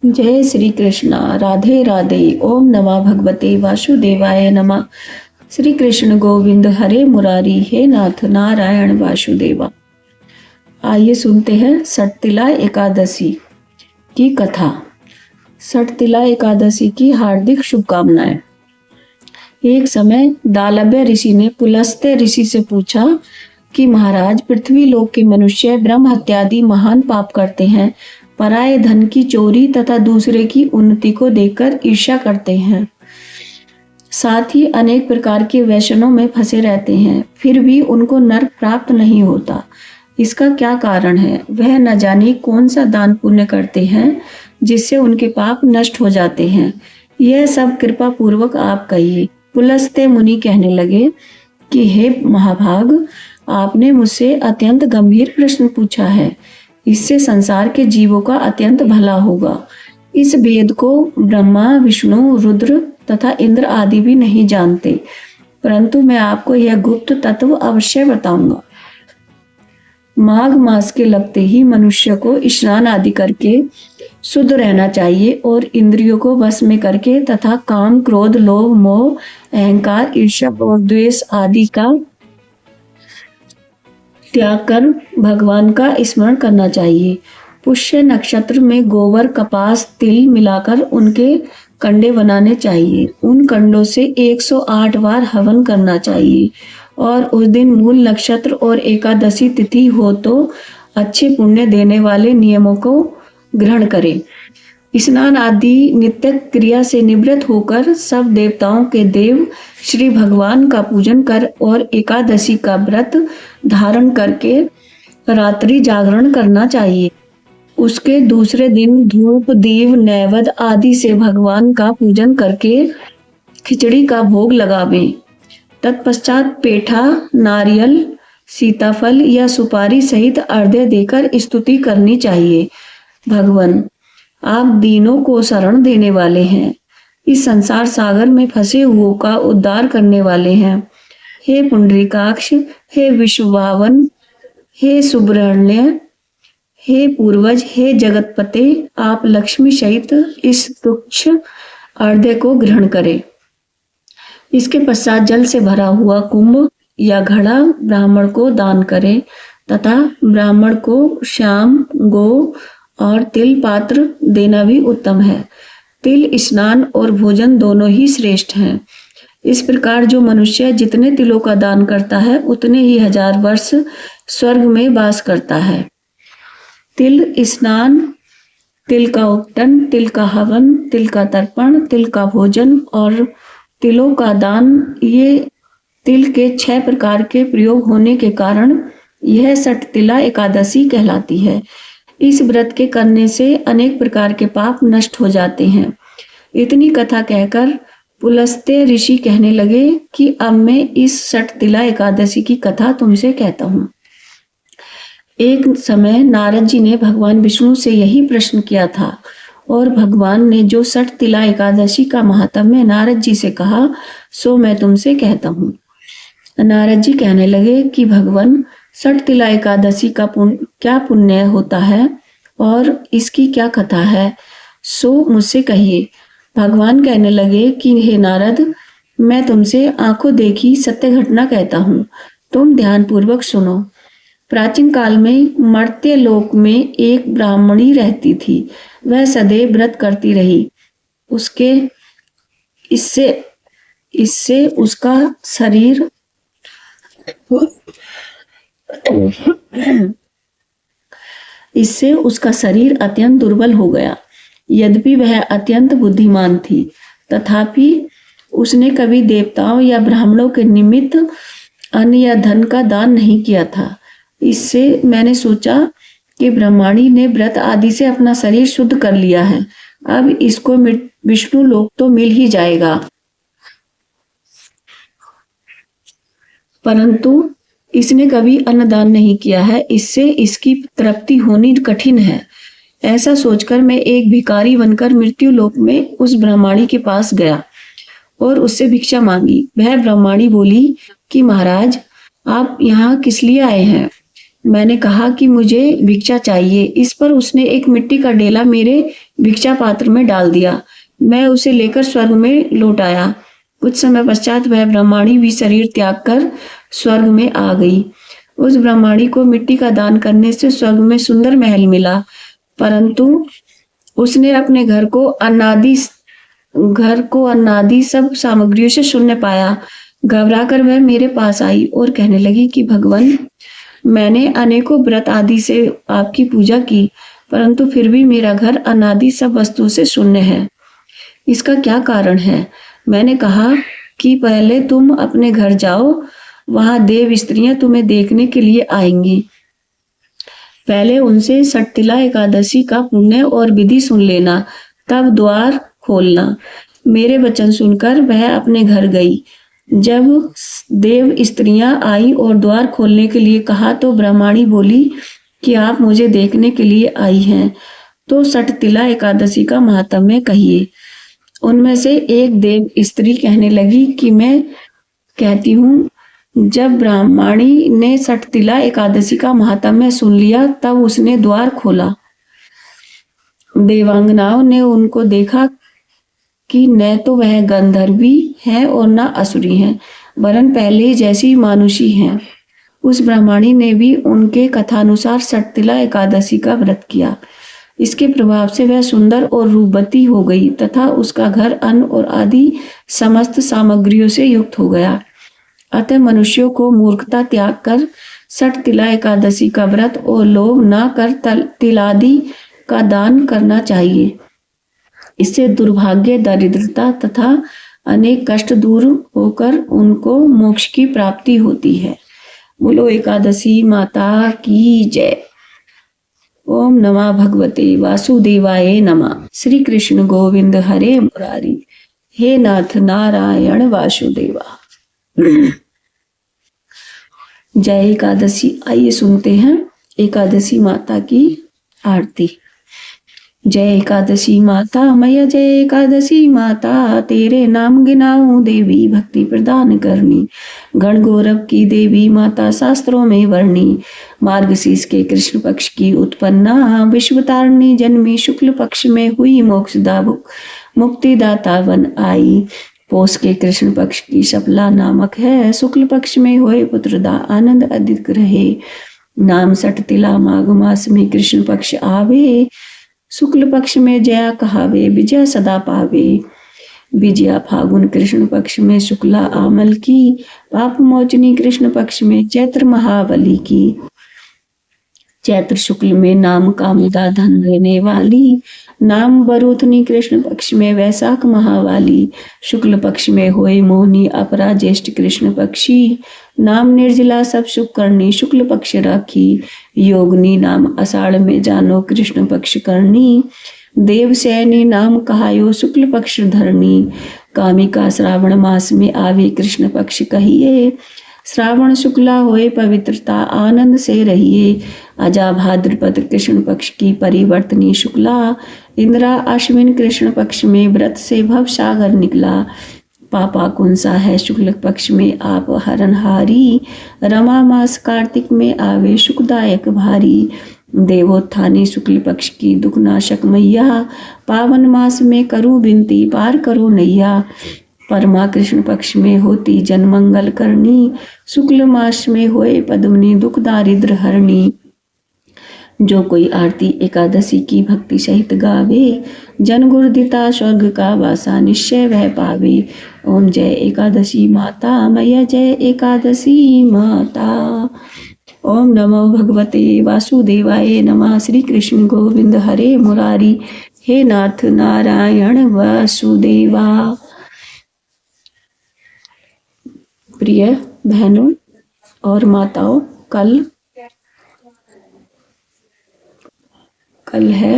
जय श्री कृष्णा। राधे राधे। ओम नमः भगवते वासुदेवाय नमः। श्री कृष्ण गोविंद हरे मुरारी, हे नाथ नारायण वासुदेवा। आइए सुनते हैं सटतिला एकादशी की कथा। सटतिला एकादशी की हार्दिक शुभकामनाएं। एक समय दालभ्य ऋषि ने पुलस्त्य ऋषि से पूछा कि महाराज, पृथ्वी लोक के मनुष्य ब्रह्म हत्यादि महान पाप करते हैं, पराये धन की चोरी तथा दूसरे की उन्नति को देखकर ईर्ष्या करते हैं, साथ ही अनेक प्रकार के व्यसनों में फंसे रहते हैं, फिर भी उनको नरक प्राप्त नहीं होता। इसका क्या कारण है? वह न जाने कौन सा दान पुण्य करते हैं जिससे उनके पाप नष्ट हो जाते हैं। यह सब कृपा पूर्वक आप कहिए। पुलस्त्य मुनि कहने लगे कि हे महाभाग, आपने मुझसे अत्यंत गंभीर प्रश्न पूछा है। इससे संसार के जीवों का अत्यंत भला होगा। इस भेद को ब्रह्मा, विष्णु, रुद्र तथा इंद्र आदि भी नहीं जानते, परंतु मैं आपको यह गुप्त तत्व अवश्य बताऊंगा। माघ मास के लगते ही मनुष्य को स्नान आदि करके शुद्ध रहना चाहिए और इंद्रियों को वश में करके तथा काम, क्रोध, लोभ, मोह, अहंकार, ईर्ष्या और द्वेष आदि का त्याग कर भगवान का स्मरण करना चाहिए। पुष्य नक्षत्र में गोबर, कपास, तिल मिलाकर उनके कंडे बनाने चाहिए। उन कंडों से 108 बार हवन करना चाहिए और उस दिन मूल नक्षत्र और एकादशी तिथि हो तो अच्छे पुण्य देने वाले नियमों को ग्रहण करें। स्नान आदि नित्य क्रिया से निवृत्त होकर सब देवताओं के देव श्री भगवान का पूजन कर और एकादशी का व्रत धारण करके रात्रि जागरण करना चाहिए। उसके दूसरे दिन धूप, दीप, नैवेद्य आदि से भगवान का पूजन करके खिचड़ी का भोग लगावें। तत्पश्चात पेठा, नारियल, सीताफल या सुपारी सहित अर्घ्य देकर स्तुति करनी चाहिए। भगवान, आप दीनों को शरण देने वाले हैं, इस संसार सागर में फंसे हुओं का उद्धार करने वाले हैं। हे पुंडरीकाक्ष, हे विश्वभावन, हे सुब्रह्मण्य, हे पूर्वज, हे जगतपते, आप लक्ष्मी सहित इस तुच्छ अर्घ्य को ग्रहण करें। इसके पश्चात जल से भरा हुआ कुंभ या घड़ा ब्राह्मण को दान करें तथा ब्राह्मण को श्याम, गो और तिल पात्र देना भी उत्तम है। तिल स्नान और भोजन दोनों ही श्रेष्ठ हैं। इस प्रकार जो मनुष्य जितने तिलों का दान करता है उतने ही 1000 वर्ष स्वर्ग में वास करता है। तिल स्नान, तिल का उपटन, तिल का हवन, तिल का तर्पण, तिल का भोजन और तिलों का दान, ये तिल के 6 प्रकार के प्रयोग होने के कारण यह सटतिला एकादशी कहलाती है। इस व्रत के करने से अनेक प्रकार के पाप नष्ट हो जाते हैं। इतनी कथा कहकर पुलस्त्य ऋषि कहने लगे कि अब मैं इस सटतिला एकादशी की कथा तुमसे कहता हूँ। एक समय नारद जी ने भगवान विष्णु से यही प्रश्न किया था और भगवान ने जो सटतिला एकादशी का महात्म्य नारद जी से कहा सो मैं तुमसे कहता हूँ। नारद जी कहने लगे कि भगवान, सटतिला एकादशी का क्या पुण्य होता है और इसकी क्या कथा है, सो मुझसे कहिए। भगवान कहने लगे कि हे नारद, मैं तुमसे आंखों देखी सत्य घटना कहता हूँ, तुम ध्यान पूर्वक सुनो। प्राचीन काल में मर्त्य लोक में एक ब्राह्मणी रहती थी। वह सदैव व्रत करती रही। इससे उसका शरीर अत्यंत दुर्बल हो गया। यद्यपि वह अत्यंत बुद्धिमान थी, तथापि उसने कभी देवताओं या ब्राह्मणों के निमित्त अन्न या धन का दान नहीं किया था। इससे मैंने सोचा कि ब्रह्माणी ने व्रत आदि से अपना शरीर शुद्ध कर लिया है, अब इसको विष्णु लोक तो मिल ही जाएगा, परंतु इसने कभी अन्नदान नहीं किया है, इससे इसकी तृप्ति होनी कठिन है। ऐसा सोचकर मैं एक भिखारी बनकर मृत्यु लोक में उस ब्रह्माणी के पास गया और उससे भिक्षा मांगी। वह ब्रह्माणी बोली कि महाराज, आप यहाँ किस लिए आए हैं? मैंने कहा कि मुझे भिक्षा चाहिए। इस पर उसने एक मिट्टी का डेला मेरे भिक्षा पात्र में डाल दिया। मैं उसे लेकर स्वर्ग में लौट आया। कुछ समय पश्चात वह ब्रह्माणी भी शरीर त्याग कर स्वर्ग में आ गई। उस ब्रह्माणी को मिट्टी का दान करने से स्वर्ग में सुंदर महल मिला, परंतु उसने अपने घर को अनादि सब सामग्रियों से शून्य पाया। घबराकर वह मेरे पास आई और कहने लगी कि भगवान, मैंने अनेकों व्रत आदि से आपकी पूजा की, परंतु फिर भी मेरा घर अनादि सब वस्तुओं से शून्य है। इसका क्या कारण है? मैंने कहा कि पहले तुम अपने घर जाओ, वहां देव स्त्रियां तुम्हें देखने के लिए आएंगी। पहले उनसे सटतिला एकादशी का पुण्य और विधि सुन लेना, तब द्वार खोलना। मेरे वचन सुनकर वह अपने घर गई। जब देव स्त्रियां आई और द्वार खोलने के लिए कहा तो ब्रह्माणी बोली कि आप मुझे देखने के लिए आई हैं, तो सटतिला एकादशी का महात्म्य कहिए। उनमें से एक देव स्त्री कहने लगी कि मैं कहती हूँ, जब ब्राह्मणी ने सटतिला एकादशी का महात्म्य सुन लिया, तब उसने द्वार खोला। देवांगनाओं ने उनको देखा कि न तो वह गंधर्वी हैं और न असुरी हैं, वरन पहले जैसी मानुषी हैं। उस ब्राह्मणी ने भी उनके कथानुसार सटतिला एकादशी का व्रत किया। इसके प्रभाव से वह सुंदर और रूपवती हो गई तथा उसका घर अन्न और आदि समस्त सामग्रियों से युक्त हो गया। अतः मनुष्यों को मूर्खता त्याग कर सटतिला एकादशी का व्रत और लोभ न कर तिलादि का दान करना चाहिए। इससे दुर्भाग्य, दरिद्रता तथा अनेक कष्ट दूर होकर उनको मोक्ष की प्राप्ति होती है। बोलो एकादशी माता की जय। ओम नमः भगवते वासुदेवाय नमः। श्री कृष्ण गोविंद हरे मुरारी, हे नाथ नारायण वासुदेवा। जय एकादशी। आइए सुनते हैं एकादशी माता की आरती। जय एकादशी माता मैया, जय एकादशी माता, तेरे नाम गिनाऊं देवी भक्ति प्रदान करनी। गण गौरव की देवी माता शास्त्रों में वर्णी, मार्गशीर्ष के कृष्ण पक्ष की उत्पन्ना, विश्व तारिणी जन्मी, शुक्ल पक्ष में हुई मोक्षदा मुक्तिदाता बन आई। पोष के कृष्ण पक्ष की सफला नामक है, शुक्ल पक्ष में होए पुत्रदा, आनंद अधिक रहे। नाम सटतिला माघ मास में कृष्ण पक्ष आवे, शुक्ल पक्ष में जया कहावे, विजय सदा पावे। विजया फागुन कृष्ण पक्ष में शुक्ला आमल की, पाप मोचनी कृष्ण पक्ष में चैत्र महाबली की। चैत्र शुक्ल में नाम कामिदा धन देने वाली, नाम बरूथनी कृष्ण पक्ष में वैशाख महावाली। शुक्ल पक्ष में होए मोहनी अपरा ज्येष्ठ कृष्ण पक्षी, नाम निर्जला सब सुख करनी शुक्ल पक्ष राखी। योगनी नाम अषाढ़ में जानो कृष्ण पक्ष करनी, देव सैनी नाम कहायो शुक्ल पक्ष धरनी। कामिका श्रावण मास में आवे कृष्ण पक्ष कहिए, श्रावण शुक्ला होए पवित्रता आनंद से रहिए। अजा भाद्रपद कृष्ण पक्ष की परिवर्तनी शुक्ला, इंद्रा अश्विन कृष्ण पक्ष में व्रत से भव सागर निकला। पापा कुंसा है शुक्ल पक्ष में आप हरनहारी, रमा मास कार्तिक में आवे सुखदायक भारी। देवोत्थानी शुक्ल पक्ष की दुखनाशक मैया, पावन मास में करूं बिनती पार करो नैया। परमा कृष्ण पक्ष में होती जनमंगल करनी, शुक्ल मास में होए पद्मनी दुख दारिद्र हरणी। जो कोई आरती एकादशी की भक्ति सहित गावे, जन गुरुदिता स्वर्ग का वासा निश्चय वह पावे। ओम जय एकादशी माता मैया, जय एकादशी माता। ओम नमो भगवते वासुदेवाय नमः। श्री कृष्ण गोविंद हरे मुरारी, हे नाथ नारायण वासुदेवा। प्रिय बहनों और माताओं, कल है